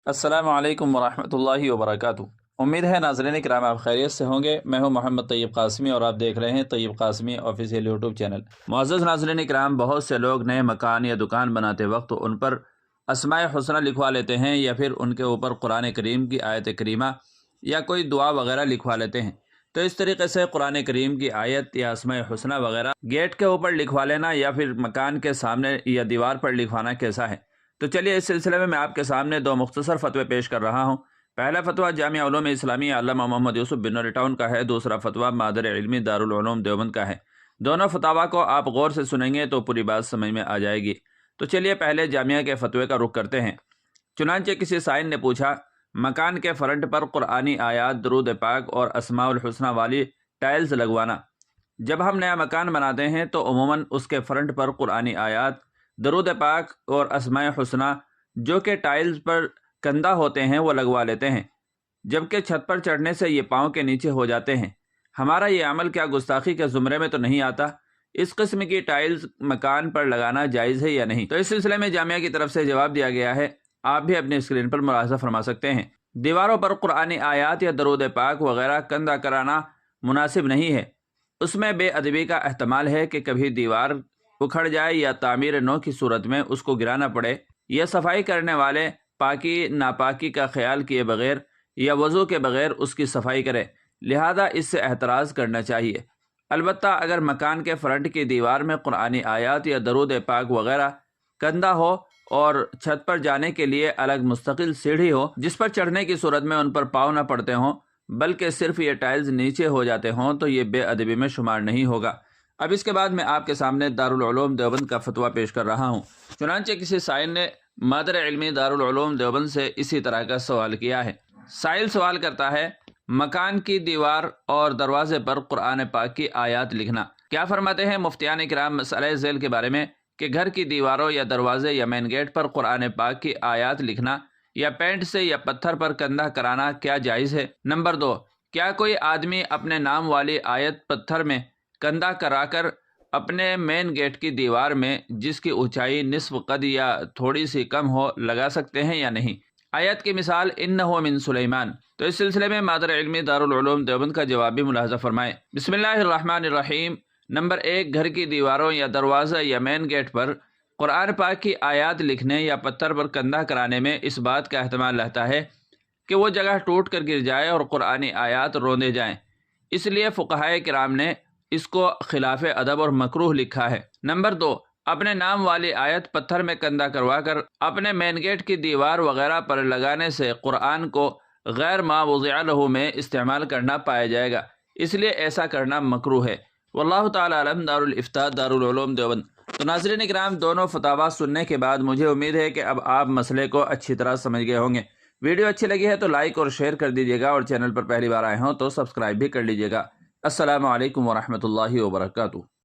السلام علیکم ورحمۃ اللہ وبرکاتہ۔ امید ہے ناظرین کرام آپ خیریت سے ہوں گے۔ میں ہوں محمد طیب قاسمی اور آپ دیکھ رہے ہیں طیب قاسمی آفیشیل یوٹیوب چینل۔ معزز ناظرین کرام، بہت سے لوگ نئے مکان یا دکان بناتے وقت ان پر اسماء حسنہ لکھوا لیتے ہیں یا پھر ان کے اوپر قرآن کریم کی آیت کریمہ یا کوئی دعا وغیرہ لکھوا لیتے ہیں۔ تو اس طریقے سے قرآن کریم کی آیت یا اسماء حسنہ وغیرہ گیٹ کے اوپر لکھوا لینا یا پھر مکان کے سامنے یا دیوار پر لکھوانا کیسا ہے؟ تو چلیے اس سلسلے میں آپ کے سامنے دو مختصر فتوے پیش کر رہا ہوں۔ پہلا فتویٰ جامعہ علوم اسلامیہ علامہ محمد یوسف بن نوری ٹاؤن کا ہے، دوسرا فتویٰ مادر علمی دارالعلوم دیوبند کا ہے۔ دونوں فتاویٰ کو آپ غور سے سنیں گے تو پوری بات سمجھ میں آ جائے گی۔ تو چلیے پہلے جامعہ کے فتوے کا رخ کرتے ہیں۔ چنانچہ کسی سائل نے پوچھا، مکان کے فرنٹ پر قرآنی آیات، درود پاک اور اسماء الحسنہ والی ٹائلز لگوانا۔ جب ہم نیا مکان بناتے ہیں تو عموماً اس کے فرنٹ پر قرآنی آیات، درود پاک اور اسماء حسنہ جو کہ ٹائلز پر کندہ ہوتے ہیں وہ لگوا لیتے ہیں، جبکہ چھت پر چڑھنے سے یہ پاؤں کے نیچے ہو جاتے ہیں۔ ہمارا یہ عمل کیا گستاخی کے زمرے میں تو نہیں آتا؟ اس قسم کی ٹائلز مکان پر لگانا جائز ہے یا نہیں؟ تو اس سلسلے میں جامعہ کی طرف سے جواب دیا گیا ہے، آپ بھی اپنی اسکرین پر ملاحظہ فرما سکتے ہیں۔ دیواروں پر قرآنی آیات یا درود پاک وغیرہ کندہ کرانا مناسب نہیں ہے۔ اس میں بے ادبی کا احتمال ہے کہ کبھی دیوار اکھڑ جائے یا تعمیر نو کی صورت میں اس کو گرانا پڑے، یا صفائی کرنے والے پاکی ناپاکی کا خیال کیے بغیر یا وضو کے بغیر اس کی صفائی کرے، لہذا اس سے احتراز کرنا چاہیے۔ البتہ اگر مکان کے فرنٹ کی دیوار میں قرآنی آیات یا درود پاک وغیرہ کندہ ہو اور چھت پر جانے کے لیے الگ مستقل سیڑھی ہو جس پر چڑھنے کی صورت میں ان پر پاؤں نہ پڑتے ہوں بلکہ صرف یہ ٹائلز نیچے ہو جاتے ہوں تو یہ بے ادبی میں شمار نہیں ہوگا۔ اب اس کے بعد میں آپ کے سامنے دارالعلوم دیوبند کا فتویٰ پیش کر رہا ہوں۔ چنانچہ کسی سائل نے مادر علمی دارالعلوم دیوبند سے اسی طرح کا سوال کیا ہے۔ سائل سوال کرتا ہے، مکان کی دیوار اور دروازے پر قرآن پاک کی آیات لکھنا۔ کیا فرماتے ہیں مفتیان کرام مسئلہ ذیل کے بارے میں کہ گھر کی دیواروں یا دروازے یا مین گیٹ پر قرآن پاک کی آیات لکھنا یا پینٹ سے یا پتھر پر کندہ کرانا کیا جائز ہے؟ نمبر 2، کیا کوئی آدمی اپنے نام والی آیت پتھر میں کندہ کرا کر اپنے مین گیٹ کی دیوار میں جس کی اونچائی نصف قد یا تھوڑی سی کم ہو لگا سکتے ہیں یا نہیں؟ آیت کی مثال انہ من سلیمان۔ تو اس سلسلے میں مادر علمی دارالعلوم دیوبند کا جواب بھی ملاحظہ فرمائیں۔ بسم اللہ الرحمن الرحیم۔ نمبر 1، گھر کی دیواروں یا دروازہ یا مین گیٹ پر قرآن پاک کی آیات لکھنے یا پتھر پر کندہ کرانے میں اس بات کا احتمال رہتا ہے کہ وہ جگہ ٹوٹ کر گر جائے اور قرآنی آیات روندے جائیں، اس لیے فقہائے کرام نے اس کو خلاف ادب اور مکروہ لکھا ہے۔ نمبر 2، اپنے نام والی آیت پتھر میں کندہ کروا کر اپنے مین گیٹ کی دیوار وغیرہ پر لگانے سے قرآن کو غیر ما وضع لہ میں استعمال کرنا پایا جائے گا، اس لیے ایسا کرنا مکروہ ہے۔ واللہ تعالی علم۔ دارالفتاء دارالعلوم دیوبند۔ تو ناظرین اکرام، دونوں فتاویٰ سننے کے بعد مجھے امید ہے کہ اب آپ مسئلے کو اچھی طرح سمجھ گئے ہوں گے۔ ویڈیو اچھی لگی ہے تو لائک اور شیئر کر دیجیے گا، اور چینل پر پہلی بار آئے ہوں تو سبسکرائب بھی کر لیجیے گا۔ السلام علیکم ورحمۃ اللہ وبرکاتہ۔